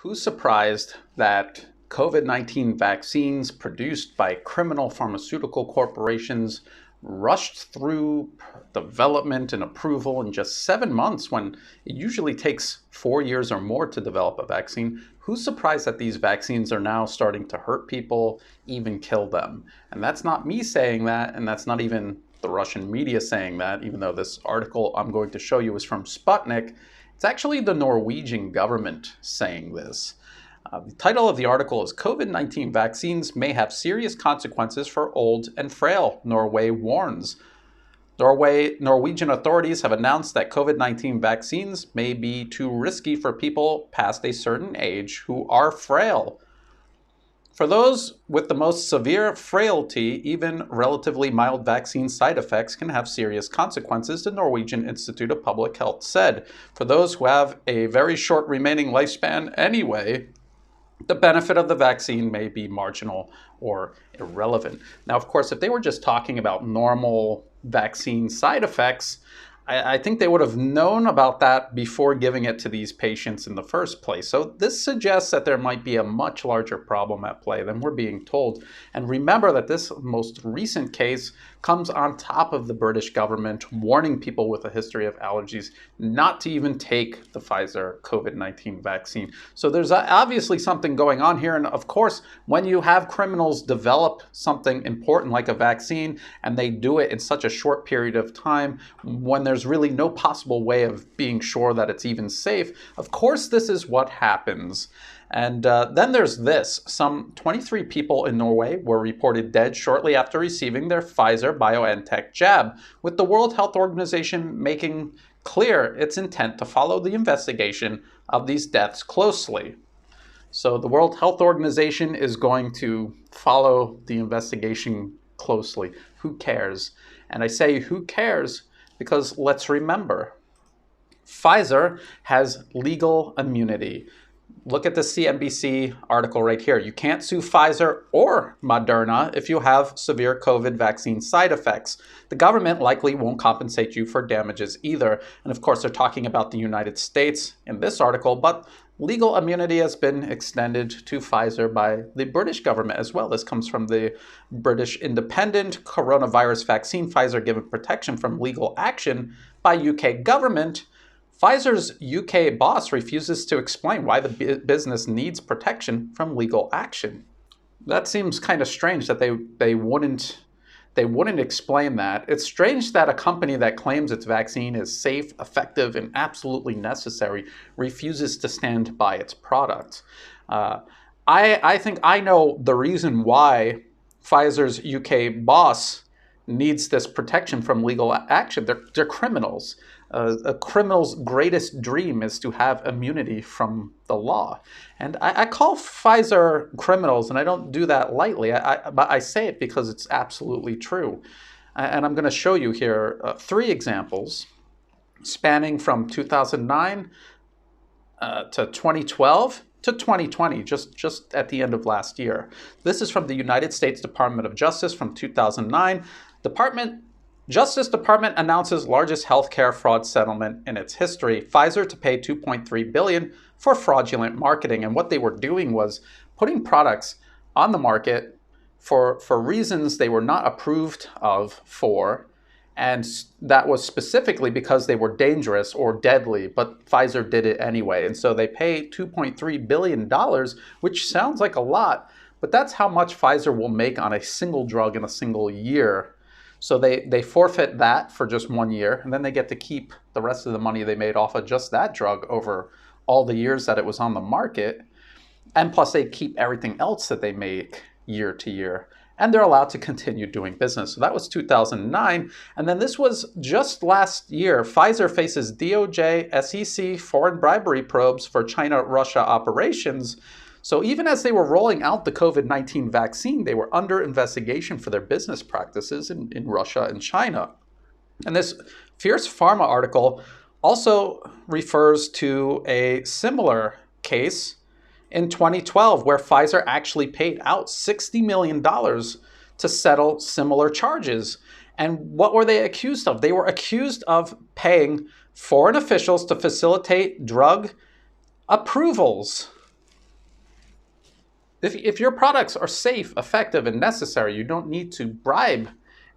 Who's surprised that COVID-19 vaccines produced by criminal pharmaceutical corporations rushed through development and approval in just 7 months when it usually takes 4 years or more to develop a vaccine? Who's surprised that these vaccines are now starting to hurt people, even kill them? And that's not me saying that, and that's not even the Russian media saying that, even though this article I'm going to show you is from Sputnik. It's actually the Norwegian government saying this. The title of the article is COVID-19 Vaccines May Have Serious Consequences for Old and Frail, Norway Warns. Norwegian authorities have announced that COVID-19 vaccines may be too risky for people past a certain age who are frail. For those with the most severe frailty, even relatively mild vaccine side effects can have serious consequences, the Norwegian Institute of Public Health said. For those who have a very short remaining lifespan anyway, the benefit of the vaccine may be marginal or irrelevant. Now, of course, if they were just talking about normal vaccine side effects, I think they would have known about that before giving it to these patients in the first place. So this suggests that there might be a much larger problem at play than we're being told. And remember that this most recent case comes on top of the British government warning people with a history of allergies not to even take the Pfizer COVID-19 vaccine. So there's obviously something going on here. And of course, when you have criminals develop something important like a vaccine and they do it in such a short period of time, when there's really no possible way of being sure that it's even safe, of course this is what happens. And then there's this. Some 23 people in Norway were reported dead shortly after receiving their Pfizer BioNTech jab, with the World Health Organization making clear its intent to follow the investigation of these deaths closely. So the World Health Organization is going to follow the investigation closely. Who cares? And I say who cares because let's remember, Pfizer has legal immunity. Look at the CNBC article right here. You can't sue Pfizer or Moderna if you have severe COVID vaccine side effects. The government likely won't compensate you for damages either. And of course, they're talking about the United States in this article, but legal immunity has been extended to Pfizer by the British government as well. This comes from the British Independent Coronavirus Vaccine. Pfizer given protection from legal action by UK government. Pfizer's UK boss refuses to explain why the business needs protection from legal action. That seems kind of strange that they wouldn't explain that. It's strange that a company that claims its vaccine is safe, effective, and absolutely necessary refuses to stand by its product. I think I know the reason why Pfizer's UK boss needs this protection from legal action. They're criminals. A criminal's greatest dream is to have immunity from the law. And I call Pfizer criminals, and I don't do that lightly, but I say it because it's absolutely true. And I'm going to show you here 3 examples spanning from 2009 to 2012 to 2020, just at the end of last year. This is from the United States Department of Justice from 2009. Justice Department announces largest healthcare fraud settlement in its history. Pfizer to pay $2.3 billion for fraudulent marketing. And what they were doing was putting products on the market for reasons they were not approved of for. And that was specifically because they were dangerous or deadly, but Pfizer did it anyway. And so they pay $2.3 billion, which sounds like a lot, but that's how much Pfizer will make on a single drug in a single year. So they forfeit that for just 1 year, and then they get to keep the rest of the money they made off of just that drug over all the years that it was on the market. And plus they keep everything else that they make year to year. And they're allowed to continue doing business. So that was 2009. And then this was just last year. Pfizer faces DOJ, SEC, foreign bribery probes for China-Russia operations. So even as they were rolling out the COVID-19 vaccine, they were under investigation for their business practices in Russia and China. And this Fierce Pharma article also refers to a similar case in 2012 where Pfizer actually paid out $60 million to settle similar charges. And what were they accused of? They were accused of paying foreign officials to facilitate drug approvals. If your products are safe, effective, and necessary, you don't need to bribe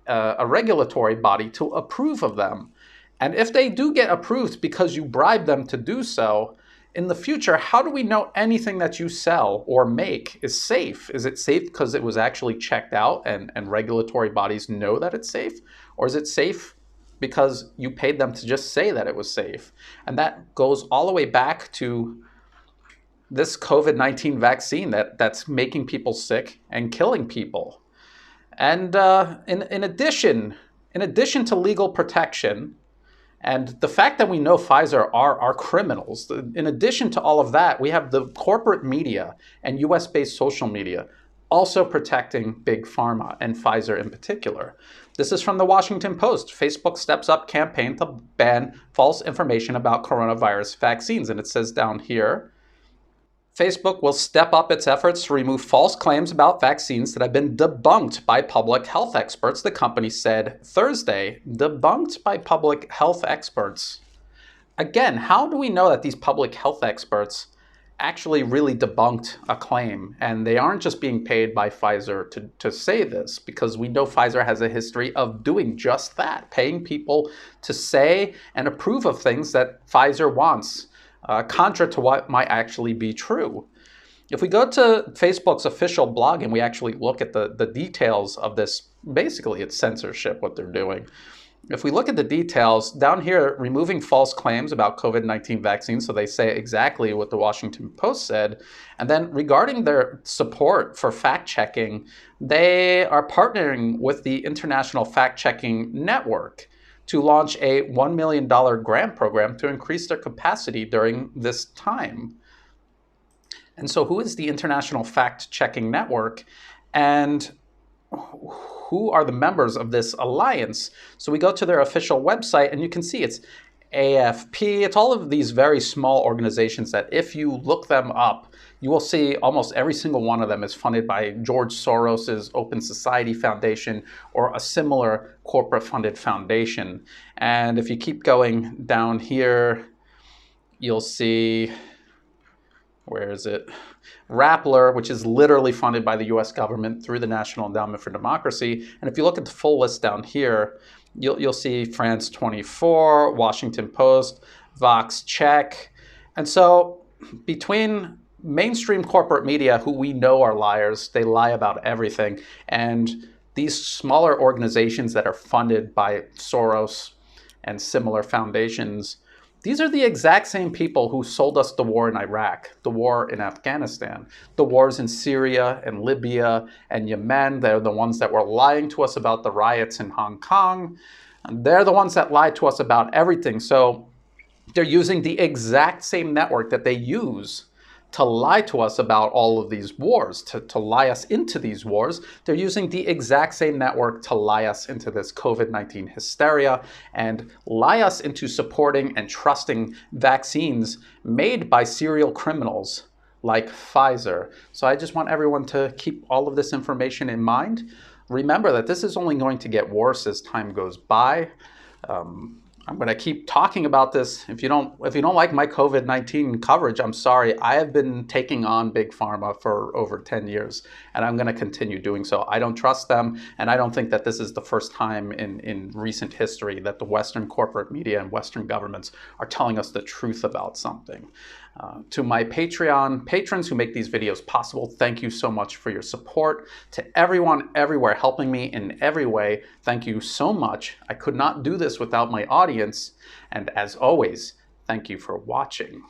a regulatory body to approve of them. And if they do get approved because you bribe them to do so, in the future, how do we know anything that you sell or make is safe? Is it safe because it was actually checked out and regulatory bodies know that it's safe? Or is it safe because you paid them to just say that it was safe? And that goes all the way back to this COVID-19 vaccine that's making people sick and killing people. And in addition to legal protection, and the fact that we know Pfizer are criminals, in addition to all of that, we have the corporate media and US-based social media also protecting Big Pharma and Pfizer in particular. This is from the Washington Post. Facebook steps up campaign to ban false information about coronavirus vaccines. And it says down here, Facebook will step up its efforts to remove false claims about vaccines that have been debunked by public health experts, the company said Thursday. Debunked by public health experts. Again, how do we know that these public health experts actually really debunked a claim? And they aren't just being paid by Pfizer to say this, because we know Pfizer has a history of doing just that, paying people to say and approve of things that Pfizer wants. Contra to what might actually be true. If we go to Facebook's official blog and we actually look at the details of this, basically it's censorship what they're doing. If we look at the details, down here, removing false claims about COVID-19 vaccines, so they say exactly what the Washington Post said. And then regarding their support for fact-checking, they are partnering with the International Fact-Checking Network to launch a $1 million grant program to increase their capacity during this time. And so who is the International Fact-Checking Network, and who are the members of this alliance? So we go to their official website and you can see it's AFP. It's all of these very small organizations that if you look them up, you will see almost every single one of them is funded by George Soros's Open Society Foundation or a similar corporate-funded foundation. And if you keep going down here, you'll see, where is it? Rappler, which is literally funded by the US government through the National Endowment for Democracy. And if you look at the full list down here, you'll see France 24, Washington Post, Vox Check. And so between mainstream corporate media, who we know are liars, they lie about everything, and these smaller organizations that are funded by Soros and similar foundations, these are the exact same people who sold us the war in Iraq, the war in Afghanistan, the wars in Syria and Libya and Yemen. They're the ones that were lying to us about the riots in Hong Kong. And they're the ones that lied to us about everything. So they're using the exact same network that they use to lie to us about all of these wars, to lie us into these wars. They're using the exact same network to lie us into this COVID-19 hysteria and lie us into supporting and trusting vaccines made by serial criminals like Pfizer. So I just want everyone to keep all of this information in mind. Remember that this is only going to get worse as time goes by. I'm going to keep talking about this. If you don't like my COVID-19 coverage, I'm sorry. I have been taking on Big Pharma for over 10 years, and I'm going to continue doing so. I don't trust them, and I don't think that this is the first time in recent history that the Western corporate media and Western governments are telling us the truth about something. To my Patreon patrons who make these videos possible, thank you so much for your support. To everyone everywhere helping me in every way, thank you so much. I could not do this without my audience. And as always, thank you for watching.